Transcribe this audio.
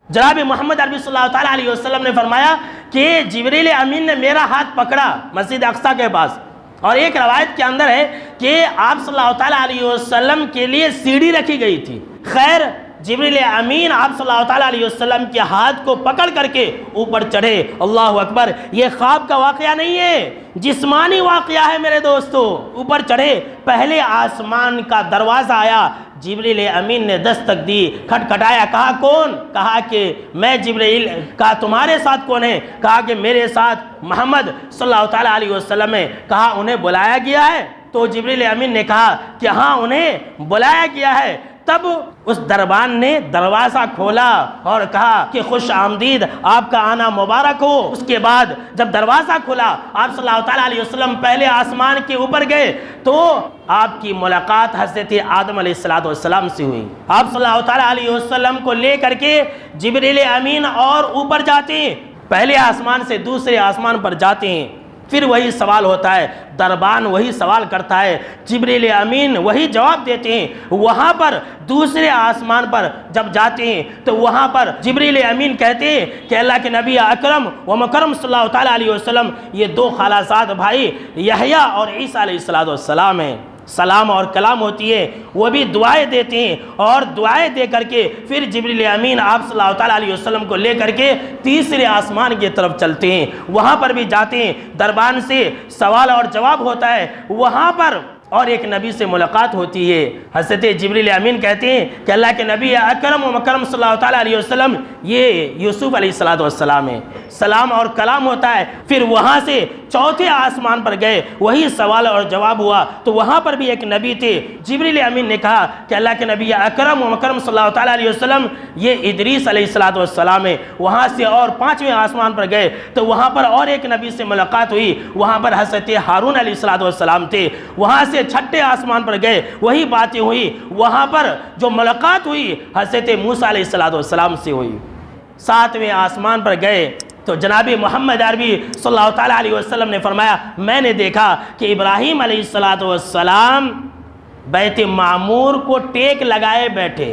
جناب محمد عربی صلی اللہ تعالیٰ علیہ وسلم نے فرمایا کہ جبریل امین نے میرا ہاتھ پکڑا مسجد اقصیٰ کے پاس، اور ایک روایت کے اندر ہے کہ آپ صلی اللہ تعالیٰ علیہ وسلم کے لیے سیڑھی رکھی گئی تھی۔ خیر، جبریل امین آپ صلی اللہ تعالیٰ علیہ وسلم کے ہاتھ کو پکڑ کر کے اوپر چڑھے۔ اللہ اکبر! یہ خواب کا واقعہ نہیں ہے، جسمانی واقعہ ہے میرے دوستو۔ اوپر چڑھے، پہلے آسمان کا دروازہ آیا، جبریل امین نے دستک دی، کھٹکھٹایا، کہا کون؟ کہا کہ میں جبریل۔ کہا تمہارے ساتھ کون ہے؟ کہا کہ میرے ساتھ محمد صلی اللہ تعالیٰ علیہ وسلم ہے۔ کہا انہیں بلایا گیا ہے؟ تو جبریل امین نے کہا کہ ہاں انہیں بلایا گیا ہے۔ تب اس دربان نے دروازہ کھولا اور کہا کہ خوش آمدید، آپ کا آنا مبارک ہو۔ اس کے بعد جب دروازہ کھلا، آپ صلی اللہ تعالیٰ علیہ وسلم پہلے آسمان کے اوپر گئے تو آپ کی ملاقات حضرت آدم علیہ السلام سے ہوئی۔ آپ صلی اللہ تعالیٰ علیہ وسلم کو لے کر کے جبریل امین اور اوپر جاتے ہیں، پہلے آسمان سے دوسرے آسمان پر جاتے ہیں۔ پھر وہی سوال ہوتا ہے، دربان وہی سوال کرتا ہے، جبریل امین وہی جواب دیتے ہیں۔ وہاں پر دوسرے آسمان پر جب جاتے ہیں تو وہاں پر جبریل امین کہتے ہیں کہ اللہ کے نبی اکرم و مکرم صلی اللہ تعالیٰ علیہ وسلم، یہ دو خالہ زاد بھائی یحییٰ اور عیسیٰ علیہ السلام ہیں، سلام اور کلام ہوتی ہے، وہ بھی دعائیں دیتے ہیں، اور دعائیں دے کر کے پھر جبریل امین آپ صلی اللہ تعالیٰ علیہ وسلم کو لے کر کے تیسرے آسمان کی طرف چلتے ہیں۔ وہاں پر بھی جاتے ہیں، دربان سے سوال اور جواب ہوتا ہے، وہاں پر اور ایک نبی سے ملاقات ہوتی ہے۔ حضرت جبریل امین کہتے ہیں کہ اللہ کے نبی اکرم و مکرم صلی اللہ تعالیٰ علیہ وسلم، یہ یوسف علیہ السلام ہے، سلام اور کلام ہوتا ہے۔ پھر وہاں سے چوتھے آسمان پر گئے، وہی سوال اور جواب ہوا، تو وہاں پر بھی ایک نبی تھے۔ جبریل امین نے کہا کہ اللہ کے نبی اکرم و مکرم صلی اللہ تعالیٰ علیہ وسلم، یہ ادریس علیہ السلام ہے۔ وہاں سے اور پانچویں آسمان پر گئے تو وہاں پر اور ایک نبی سے ملاقات ہوئی، وہاں پر حضرت ہارون علیہ السلام تھے۔ وہاں سے چھٹے آسمان پر گئے، وہی باتیں ہوئی، وہاں پر جو ملاقات ہوئی حضرت موسیٰ علیہ السلام سے ہوئی۔ ساتویں آسمان پر گئے تو جناب محمد عربی صلی اللہ تعالیٰ علیہ وسلم نے فرمایا، میں نے دیکھا کہ ابراہیم علیہ السلام بیت معمور کو ٹیک لگائے بیٹھے۔